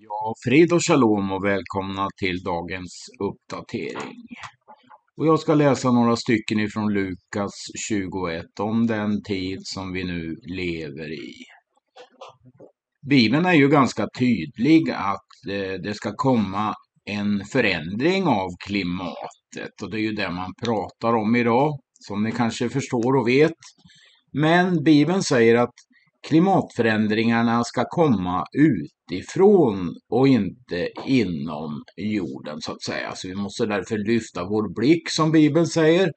Ja, frid och shalom och välkomna till dagens uppdatering. Och jag ska läsa några stycken ifrån Lukas 21 om den tid som vi nu lever i. Bibeln är ju ganska tydlig att det ska komma en förändring av klimatet. Och det är ju det man pratar om idag, som ni kanske förstår och vet. Men Bibeln säger att klimatförändringarna ska komma utifrån och inte inom jorden så att säga. Så vi måste därför lyfta vår blick som Bibeln säger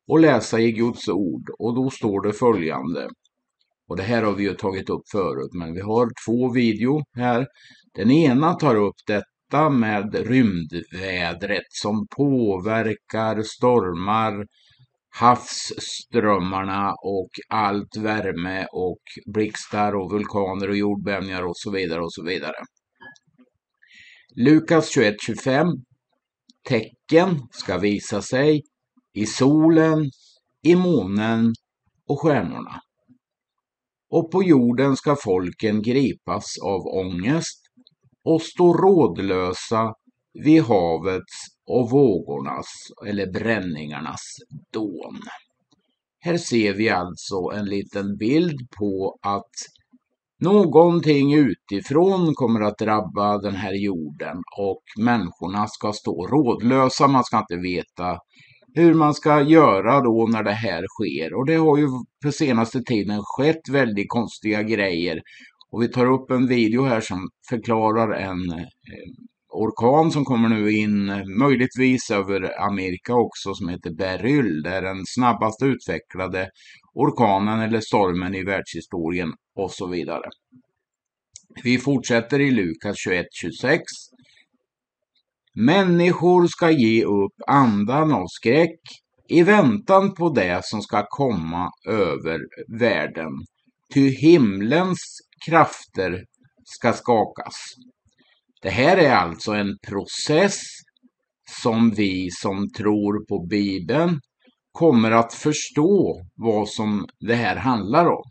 och läsa i Guds ord. Och då står det följande. Och det här har vi ju tagit upp förut, men vi har två videor här. Den ena tar upp detta med rymdvädret som påverkar stormar, havsströmmarna och allt värme och blixtar och vulkaner och jordbävningar och så vidare och så vidare. Lukas 21:25. Tecken ska visa sig i solen, i månen och stjärnorna. Och på jorden ska folken gripas av ångest och stå rådlösa vid havets och vågornas eller bränningarnas dån. Här ser vi alltså en liten bild på att någonting utifrån kommer att drabba den här jorden och människorna ska stå rådlösa. Man ska inte veta hur man ska göra då när det här sker. Och det har ju för senaste tiden skett väldigt konstiga grejer. Och vi tar upp en video här som förklarar en orkan som kommer nu in möjligtvis över Amerika också, som heter Beryl. Det är den snabbast utvecklade orkanen eller stormen i världshistorien och så vidare. Vi fortsätter i Lukas 21:26. Människor ska ge upp andan av skräck i väntan på det som ska komma över världen. Ty himlens krafter ska skakas. Det här är alltså en process som vi som tror på Bibeln kommer att förstå vad som det här handlar om.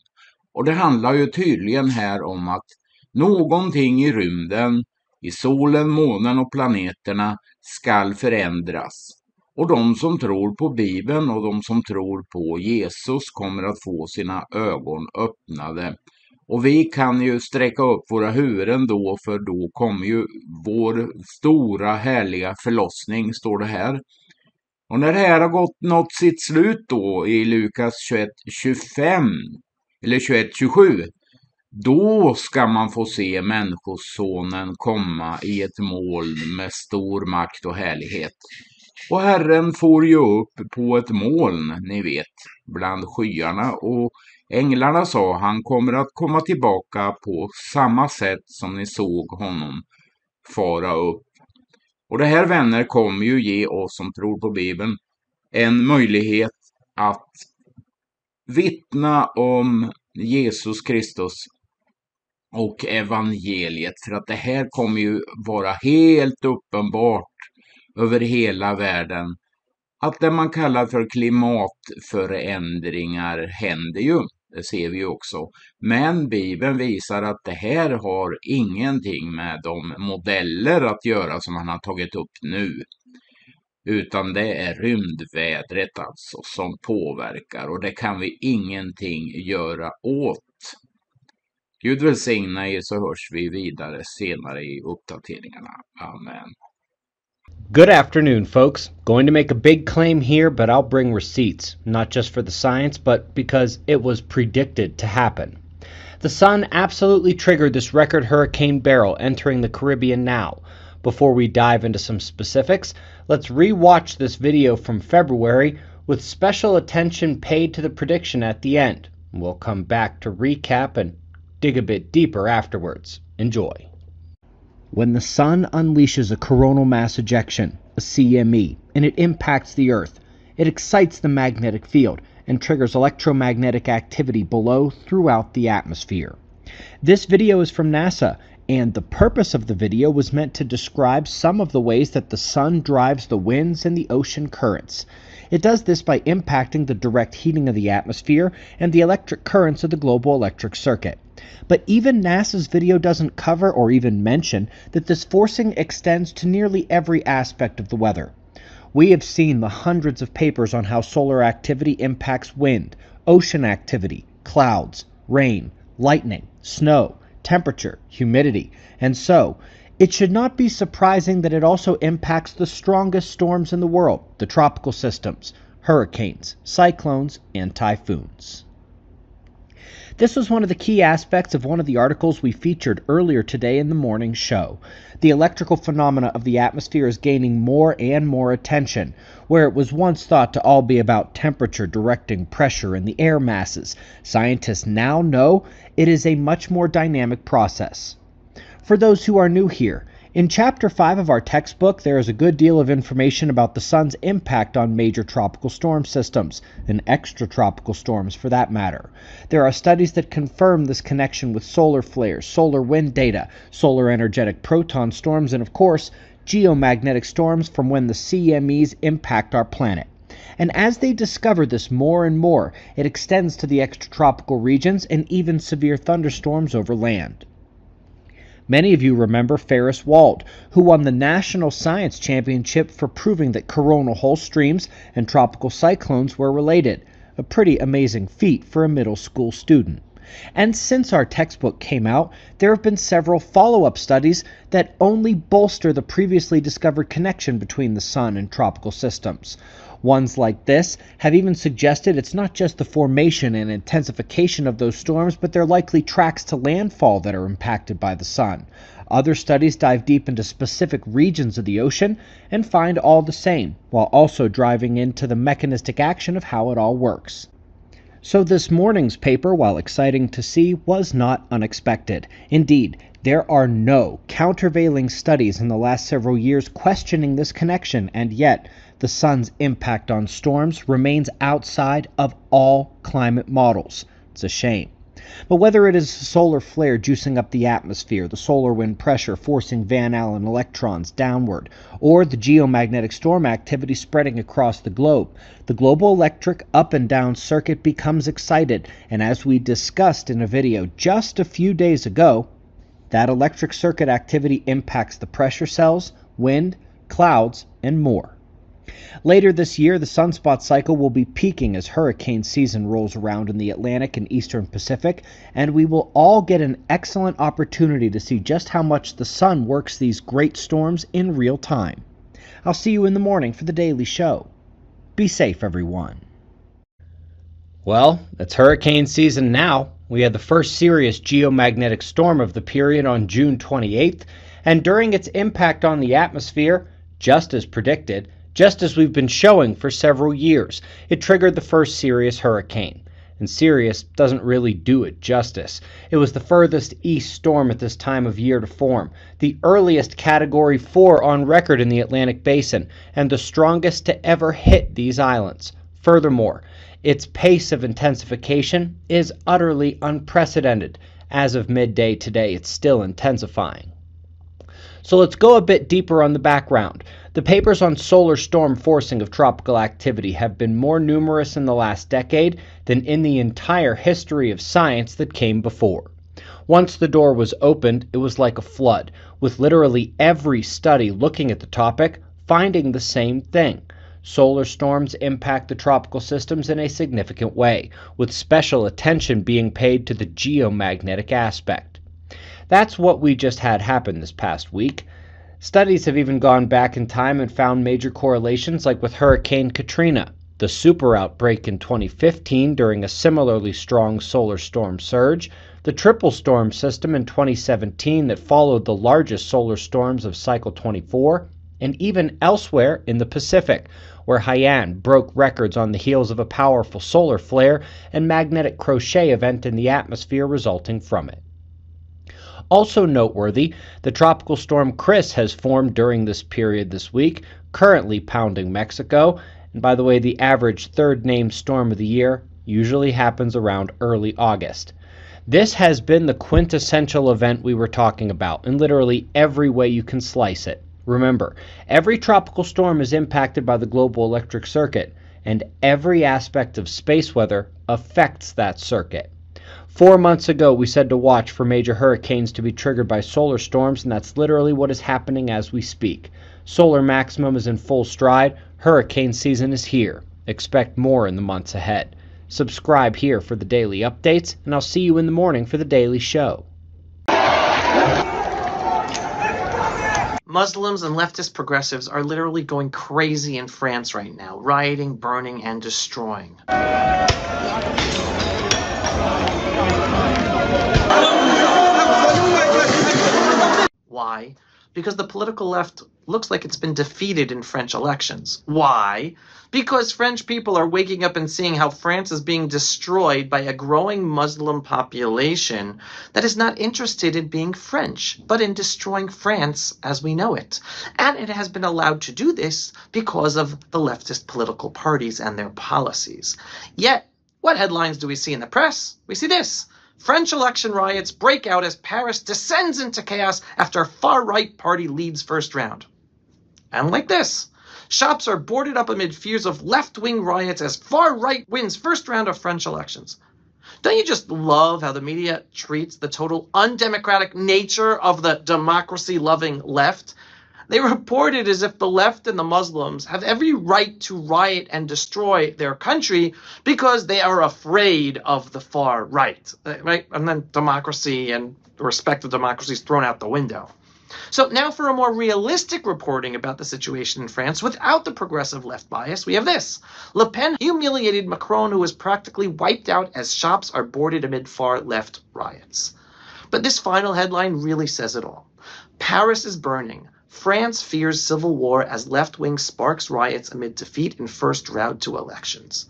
Och det handlar ju tydligen här om att någonting i rymden, i solen, månen och planeterna ska förändras. Och de som tror på Bibeln och de som tror på Jesus kommer att få sina ögon öppnade. Och vi kan ju sträcka upp våra huvuden då, för då kommer ju vår stora härliga förlossning, står det här. Och när det här har nått sitt slut då i Lukas 21:25 eller 21:27, då ska man få se människosonen komma i ett moln med stor makt och härlighet. Och Herren får ju upp på ett moln, ni vet, bland skyarna, och änglarna sa han kommer att komma tillbaka på samma sätt som ni såg honom fara upp. Och det här, vänner, kommer ju ge oss som tror på Bibeln en möjlighet att vittna om Jesus Kristus och evangeliet. För att det här kommer ju vara helt uppenbart över hela världen. Att det man kallar för klimatförändringar händer ju. Det ser vi ju också. Men Bibeln visar att det här har ingenting med de modeller att göra som han har tagit upp nu. Utan det är rymdvädret alltså som påverkar. Och det kan vi ingenting göra åt. Gud välsigna er, så hörs vi vidare senare i uppdateringarna. Amen. Good afternoon, folks. Going to make a big claim here, but I'll bring receipts, not just for the science, but because it was predicted to happen. The sun absolutely triggered this record hurricane barrel entering the Caribbean now. Before we dive into some specifics, let's re-watch this video from February with special attention paid to the prediction at the end. We'll come back to recap and dig a bit deeper afterwards. Enjoy. When the sun unleashes a coronal mass ejection, a CME, and it impacts the Earth, it excites the magnetic field and triggers electromagnetic activity below throughout the atmosphere. This video is from NASA, and the purpose of the video was meant to describe some of the ways that the sun drives the winds and the ocean currents. It does this by impacting the direct heating of the atmosphere and the electric currents of the global electric circuit. But even NASA's video doesn't cover or even mention that this forcing extends to nearly every aspect of the weather. We have seen the hundreds of papers on how solar activity impacts wind, ocean activity, clouds, rain, lightning, snow, temperature, humidity, and so it should not be surprising that it also impacts the strongest storms in the world, the tropical systems, hurricanes, cyclones, and typhoons. This was one of the key aspects of one of the articles we featured earlier today in the morning show. The electrical phenomena of the atmosphere is gaining more and more attention. Where it was once thought to all be about temperature directing pressure in the air masses, scientists now know it is a much more dynamic process. For those who are new here, in Chapter 5 of our textbook, there is a good deal of information about the sun's impact on major tropical storm systems, and extratropical storms for that matter. There are studies that confirm this connection with solar flares, solar wind data, solar energetic proton storms, and of course, geomagnetic storms from when the CMEs impact our planet. And as they discover this more and more, it extends to the extratropical regions and even severe thunderstorms over land. Many of you remember Ferris Wald, who won the National Science Championship for proving that coronal hole streams and tropical cyclones were related, a pretty amazing feat for a middle school student. And since our textbook came out, there have been several follow-up studies that only bolster the previously discovered connection between the sun and tropical systems. Ones like this have even suggested it's not just the formation and intensification of those storms, but their likely tracks to landfall that are impacted by the sun. Other studies dive deep into specific regions of the ocean and find all the same, while also driving into the mechanistic action of how it all works. So this morning's paper, while exciting to see, was not unexpected. Indeed, there are no countervailing studies in the last several years questioning this connection, and yet the sun's impact on storms remains outside of all climate models. It's a shame. But whether it is a solar flare juicing up the atmosphere, the solar wind pressure forcing Van Allen electrons downward, or the geomagnetic storm activity spreading across the globe, the global electric up and down circuit becomes excited, and as we discussed in a video just a few days ago, that electric circuit activity impacts the pressure cells, wind, clouds, and more. Later this year, the sunspot cycle will be peaking as hurricane season rolls around in the Atlantic and Eastern Pacific, and we will all get an excellent opportunity to see just how much the sun works these great storms in real time. I'll see you in the morning for the daily show. Be safe, everyone. Well, it's hurricane season now. We had the first serious geomagnetic storm of the period on June 28th, and during its impact on the atmosphere, just as predicted, just as we've been showing for several years, it triggered the first serious hurricane. And serious doesn't really do it justice. It was the furthest east storm at this time of year to form, the earliest Category 4 on record in the Atlantic Basin, and the strongest to ever hit these islands. Furthermore, its pace of intensification is utterly unprecedented. As of midday today, it's still intensifying. So let's go a bit deeper on the background. The papers on solar storm forcing of tropical activity have been more numerous in the last decade than in the entire history of science that came before. Once the door was opened, it was like a flood, with literally every study looking at the topic finding the same thing. Solar storms impact the tropical systems in a significant way, with special attention being paid to the geomagnetic aspect. That's what we just had happen this past week. Studies have even gone back in time and found major correlations, like with Hurricane Katrina, the super outbreak in 2015 during a similarly strong solar storm surge, the triple storm system in 2017 that followed the largest solar storms of cycle 24, and even elsewhere in the Pacific, where Haiyan broke records on the heels of a powerful solar flare and magnetic crochet event in the atmosphere resulting from it. Also noteworthy, the tropical storm Chris has formed during this period this week, currently pounding Mexico, and by the way, the average third named storm of the year usually happens around early August. This has been the quintessential event we were talking about in literally every way you can slice it. Remember, every tropical storm is impacted by the global electric circuit, and every aspect of space weather affects that circuit. 4 months ago, we said to watch for major hurricanes to be triggered by solar storms, and that's literally what is happening as we speak. Solar maximum is in full stride. Hurricane season is here. Expect more in the months ahead. Subscribe here for the daily updates, and I'll see you in the morning for the daily show. Muslims and leftist progressives are literally going crazy in France right now, rioting, burning, and destroying. Why? Because the political left looks like it's been defeated in French elections. Why? Because French people are waking up and seeing how France is being destroyed by a growing Muslim population that is not interested in being French, but in destroying France as we know it. And it has been allowed to do this because of the leftist political parties and their policies. Yet, what headlines do we see in the press? We see this. French election riots break out as Paris descends into chaos after far-right party leads first round. And like this, shops are boarded up amid fears of left-wing riots as far-right wins first round of French elections. Don't you just love how the media treats the total undemocratic nature of the democracy-loving left? They report it as if the left and the Muslims have every right to riot and destroy their country because they are afraid of the far right, right? And then democracy and respect of democracy is thrown out the window. So now for a more realistic reporting about the situation in France without the progressive left bias, we have this. Le Pen humiliated Macron, who was practically wiped out as shops are boarded amid far left riots. But this final headline really says it all. Paris is burning. France fears civil war as left-wing sparks riots amid defeat in first round to elections.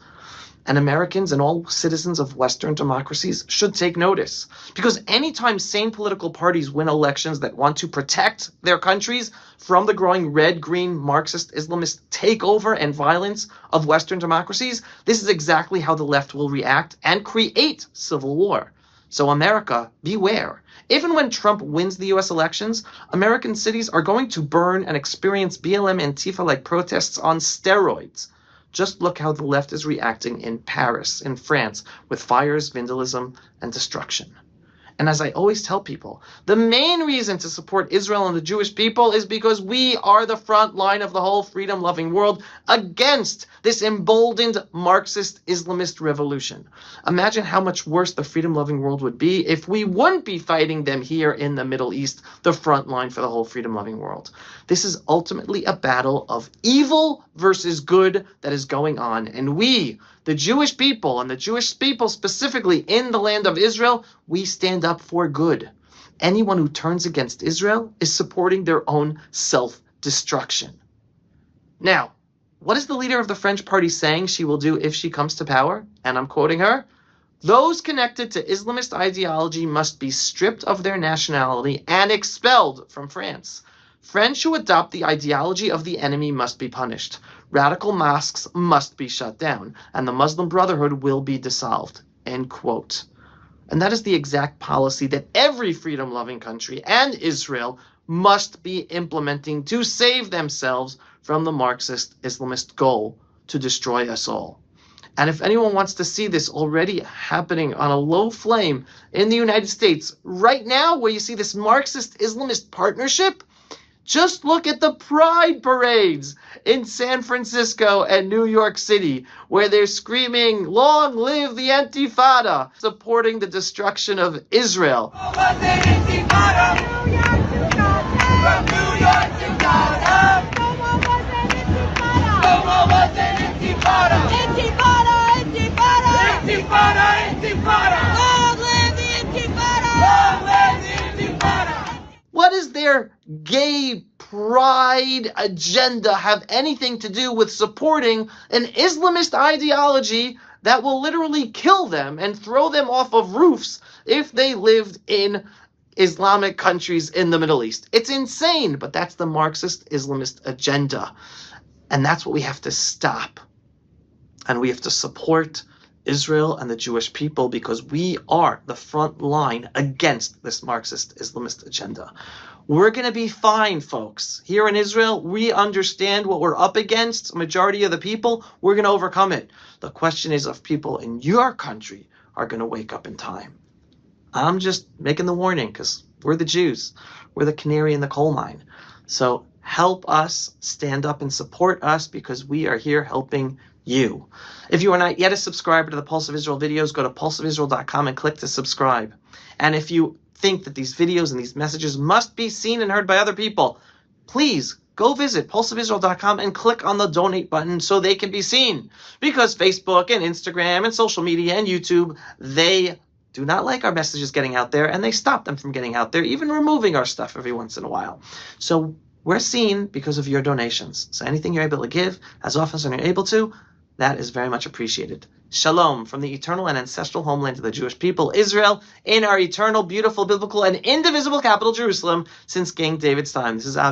And Americans and all citizens of Western democracies should take notice. Because anytime sane political parties win elections that want to protect their countries from the growing red-green Marxist Islamist takeover and violence of Western democracies, this is exactly how the left will react and create civil war. So America, beware. Even when Trump wins the US elections, American cities are going to burn and experience BLM Antifa-like protests on steroids. Just look how the left is reacting in Paris, in France, with fires, vandalism, and destruction. And as I always tell people, the main reason to support Israel and the Jewish people is because we are the front line of the whole freedom-loving world against this emboldened Marxist Islamist revolution. Imagine how much worse the freedom-loving world would be if we wouldn't be fighting them here in the Middle East, the front line for the whole freedom-loving world. This is ultimately a battle of evil versus good that is going on, and we, the Jewish people, and the Jewish people specifically in the land of Israel, we stand up for good. Anyone who turns against Israel is supporting their own self-destruction. Now, what is the leader of the French party saying she will do if she comes to power? And I'm quoting her. Those connected to Islamist ideology must be stripped of their nationality and expelled from France. French who adopt the ideology of the enemy must be punished. Radical mosques must be shut down, and the Muslim Brotherhood will be dissolved. End quote. And that is the exact policy that every freedom-loving country and Israel must be implementing to save themselves from the Marxist Islamist goal to destroy us all. And if anyone wants to see this already happening on a low flame in the United States right now, where you see this Marxist Islamist partnership, just look at the pride parades in San Francisco and New York City, where they're screaming, "Long live the Intifada," supporting the destruction of Israel. What does their gay pride agenda have anything to do with supporting an Islamist ideology that will literally kill them and throw them off of roofs if they lived in Islamic countries in the Middle East? It's insane, but that's the Marxist Islamist agenda. And that's what we have to stop. And we have to support Israel and the Jewish people because we are the front line against this Marxist Islamist agenda. We're going to be fine, folks. Here in Israel, we understand what we're up against. A majority of the people, we're going to overcome it. The question is if people in your country are going to wake up in time. I'm just making the warning because we're the Jews. We're the canary in the coal mine. So help us, stand up and support us because we are here helping you. If you are not yet a subscriber to the Pulse of Israel videos, go to pulseofisrael.com and click to subscribe. And if you think that these videos and these messages must be seen and heard by other people, please go visit pulseofisrael.com and click on the donate button so they can be seen. Because Facebook and Instagram and social media and YouTube, they do not like our messages getting out there, and they stop them from getting out there, even removing our stuff every once in a while. So we're seen because of your donations. So anything you're able to give, as often as you're able to, that is very much appreciated. Shalom from the eternal and ancestral homeland of the Jewish people, Israel, in our eternal, beautiful, biblical, and indivisible capital, Jerusalem, since King David's time. This is